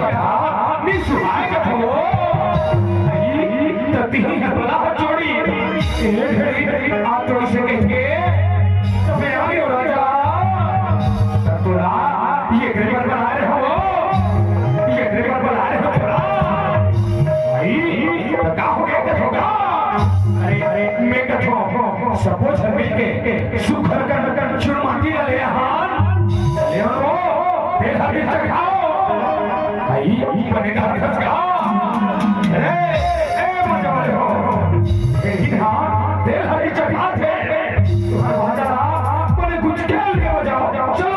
गया निसुहाय कथो तती बला जोड़ी आतों से कहेंगे मैं आ गया राजा तोरा ये गरीब बना रहे हो ये गरीब बना रहे हो थोड़ा भाई क्या हो गया क्या होगा अरे मैं कथो सपोज मिलके सुखर कर चुरमाटी ले हां ले वो तेरा भी चखाओ भाई ये बनेगा धसका अरे ए मजा वाले हो यही हां तेरा भी चखा थे तुम्हारा बाजा बोले कुछ खेल के बजाओ चलो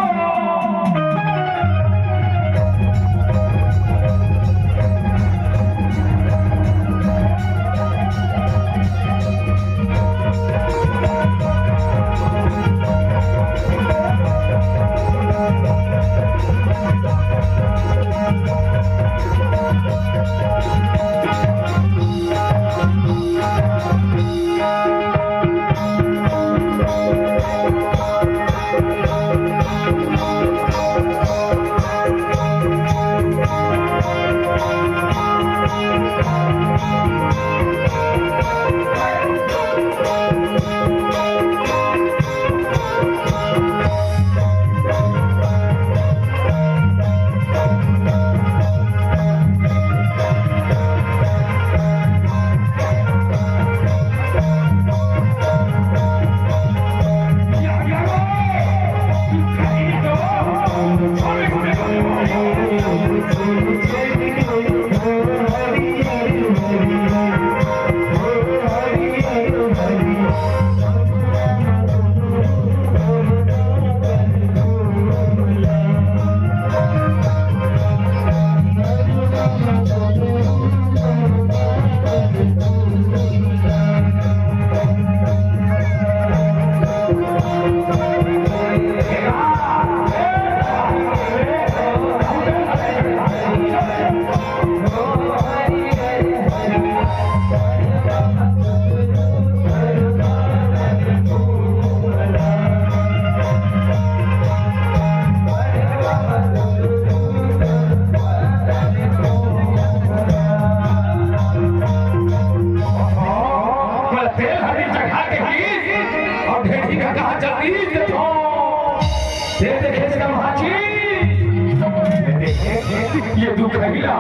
ये दुख रहीला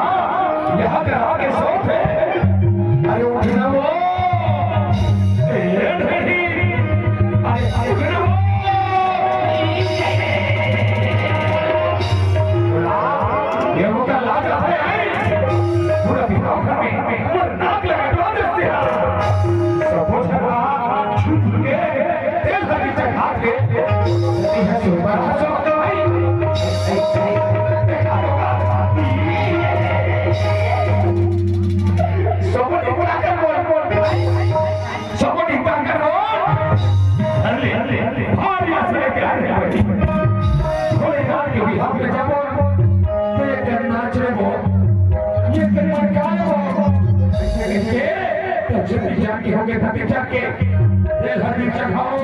यहाँ के आगे सौंप है अरे उठना वो अरे उठना वो ये वो का लाज है पूरा दिमाग में पूरा नाक लगा दो देते हैं सपोज करा छुप के तेल लगी चढ़ा के यह सुपर हंसो तो भाई जाके होगे थके जाके दिल हर दिन चखाओ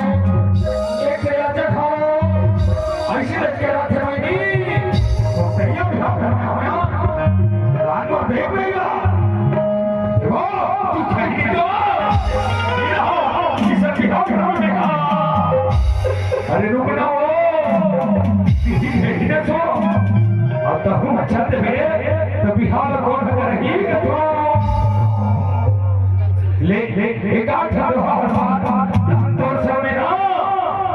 एक केला चखाओ ऐसे रख के रखे भाई तो सही भी आप करना रात को देख लेगा देखो तू खाएगी तो ये हो किसी की हाथ में देखा अरे रुक ना हो सीधी नहीं ना सो और तो हम अच्छा दे तो बिहार कौन करेगी तो ले एक आठ बात तोर समय ना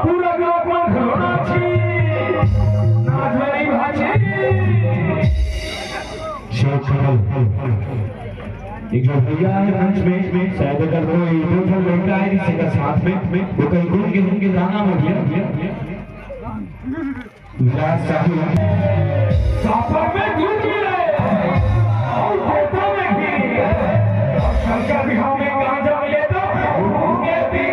पूरा ग्लोब में खलोना छी नाच वाली भाजी एक जो भैया है मंच में शायद अगर कोई दूसरा लड़का है किसी का साथ में वो कहीं घूम के जाना हो गया विराट साहब सापर में घूम मिले और देता में भी और शंकर भी हमें गांजा मिले तो घूमे भी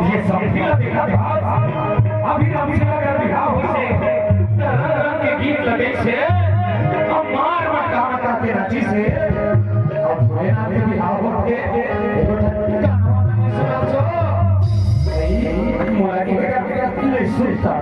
ये सब देखा अभी अगर बिहार होते तरह के गीत लगे से अब मार काम करते रांची से अब थोड़े ना भी बिहार होते मोला के ले सुनता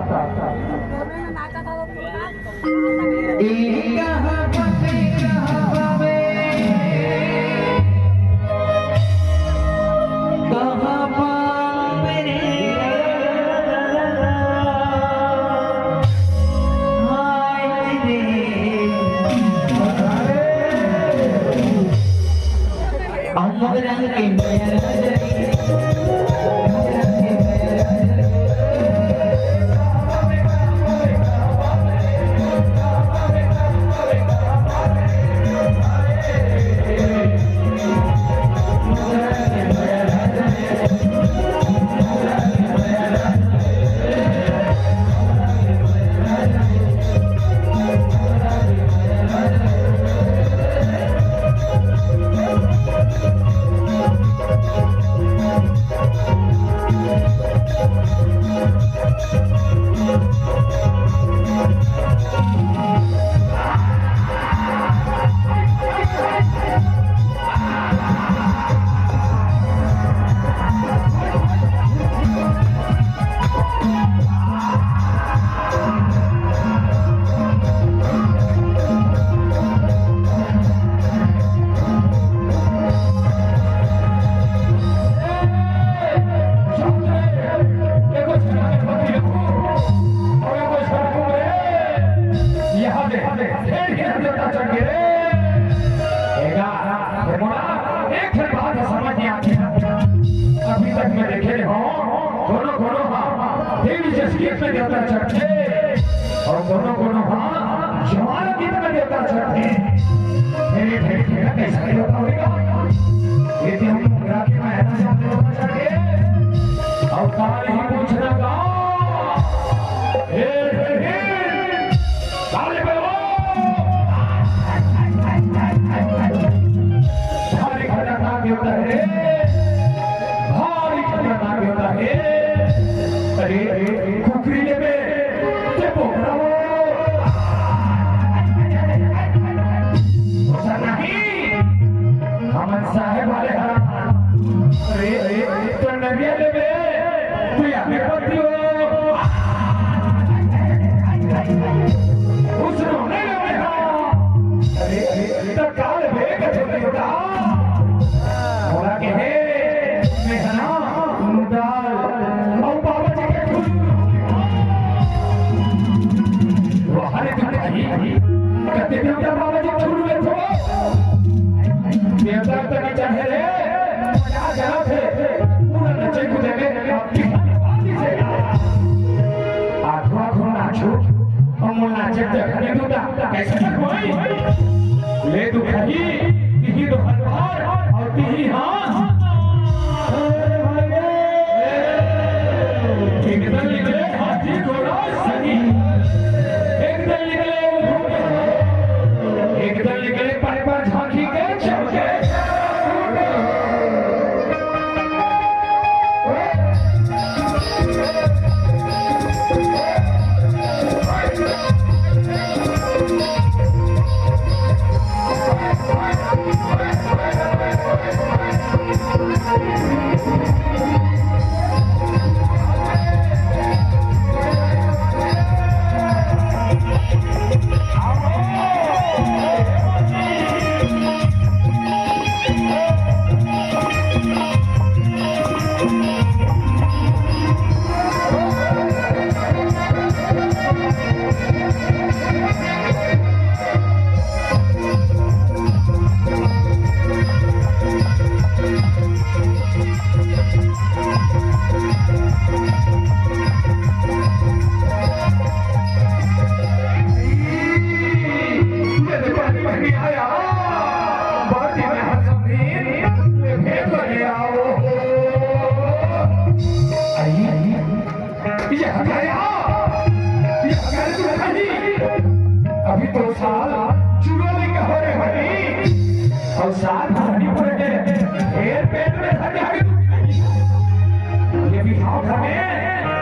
गांव घर में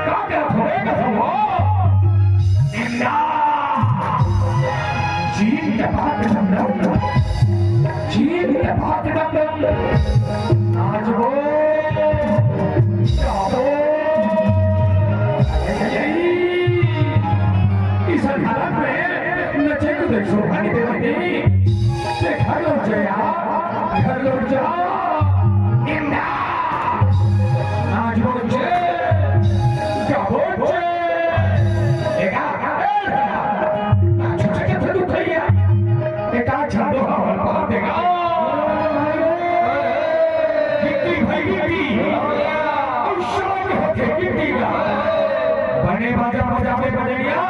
क्या क्या थोड़ेगा सब हो निम्ना चीन के भाग दम चीन के भाग दम आज वो जाओ इस हालत में नचे को देखो भाई देवनी घर लौट जा निम्ना आज बोझे क्या बोझे एक छोटे के थे दुखैया एक छंदो हवा पा देगा गिट्टी भाई गिट्टी और शाम होके गिट्टी का बने बाजा बजा में बजेगा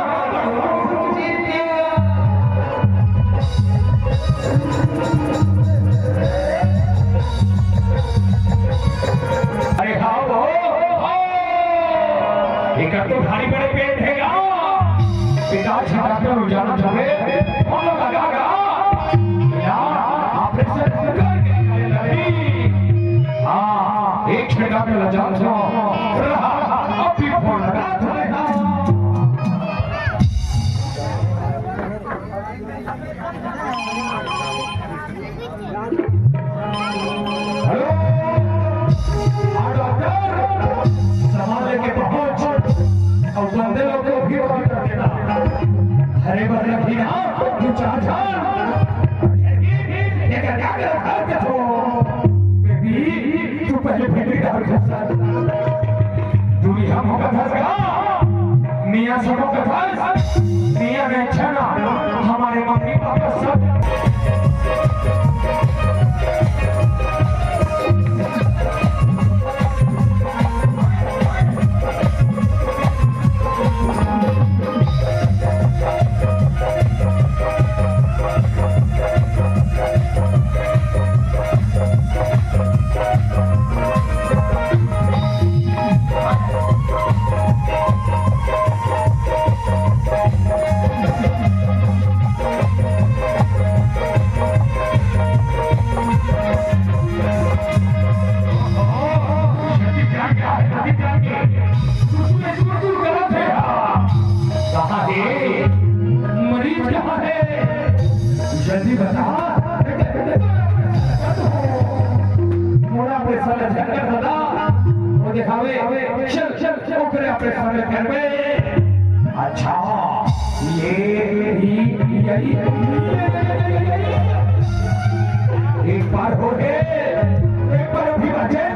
तो भारी बड़े पेट है पिता छाड़ा कर उजाला चले कौन लगागा ऑपरेशन हाँ एक छेड़ा में लजा छो अब भी फोन लगा हेलो डॉक्टर संभाल के पहुंच और बंदे लोग को भी कर देना हरे भरे रखिया तू चाचा ये क्या कर हो बेबी तू पहले फेंकरी डाल खसा दूरी हम होगा खसा मियां सब का खस मियां में छना हमारे मम्मी पापा सब जल्दी बता मोरा पैसा ले जाकर बता वो दिखावे चल चल ओकरे अपने सामने कर में अच्छा यही एक बार हो गए एक बार भी बचे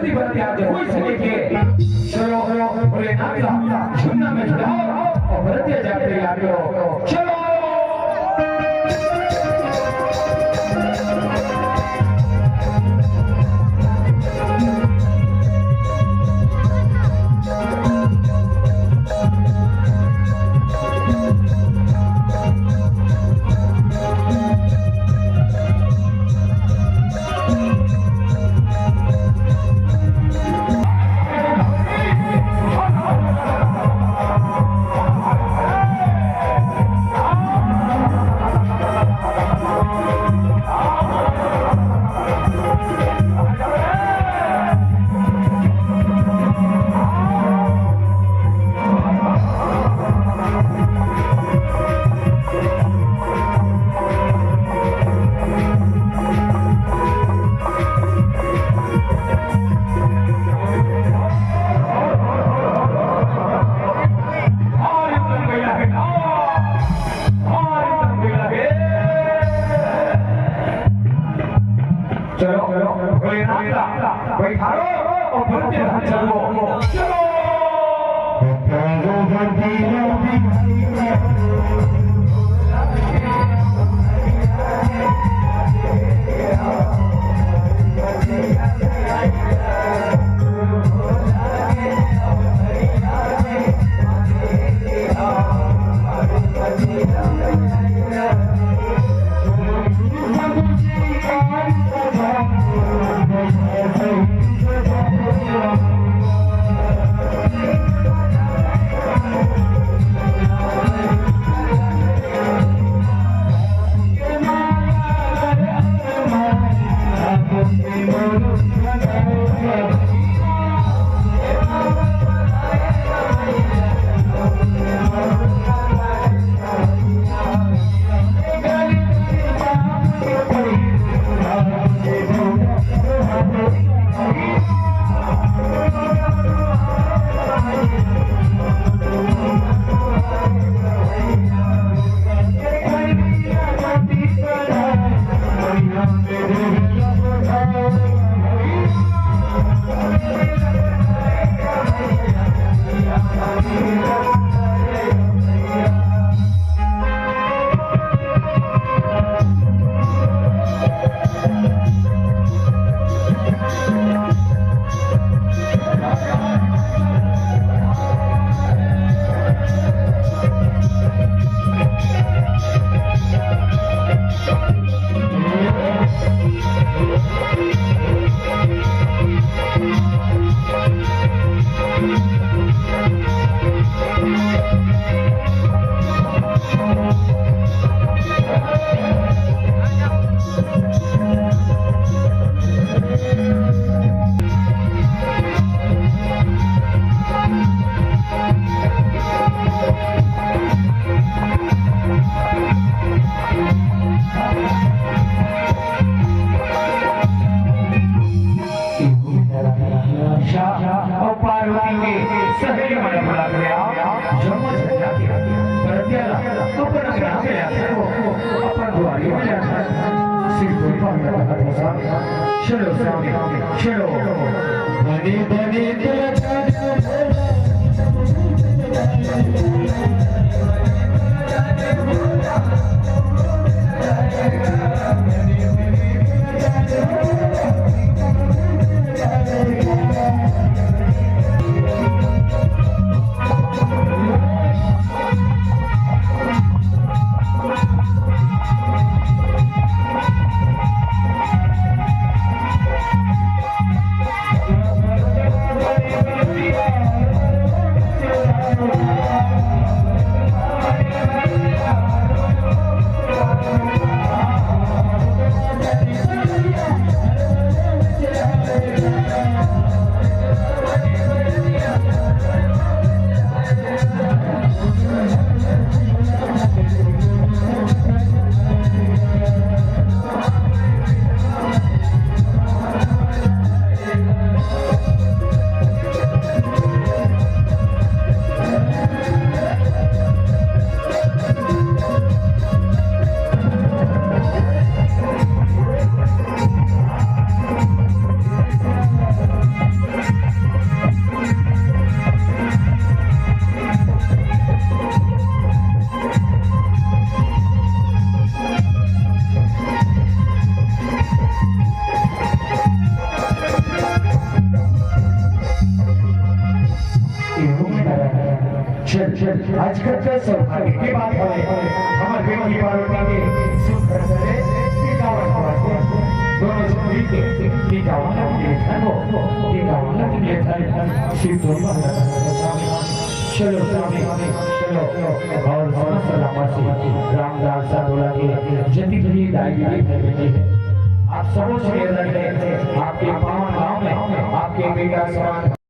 जल्दी बन के आज कोई से लेके चलो भोलेनाथ का झुंड में जुड़ाओ और भरतिया जाते याद करो चलो बैठाओ और भरते चलो चलो चलो चलो बनी बनी आज कच्चे सौभाग्य की बात है हमारे बेटी पार्वती के सुंदर से टीकावन करते दोनों से मिलके टीकावन के लिए धनो टीकावन के लिए धन सिद्ध होगा चलो स्वामी चलो और सलामती रामदास साधुला की जति भी दाई बेटी है आप सबों से आपके पावन गांव में आपके बेटा समान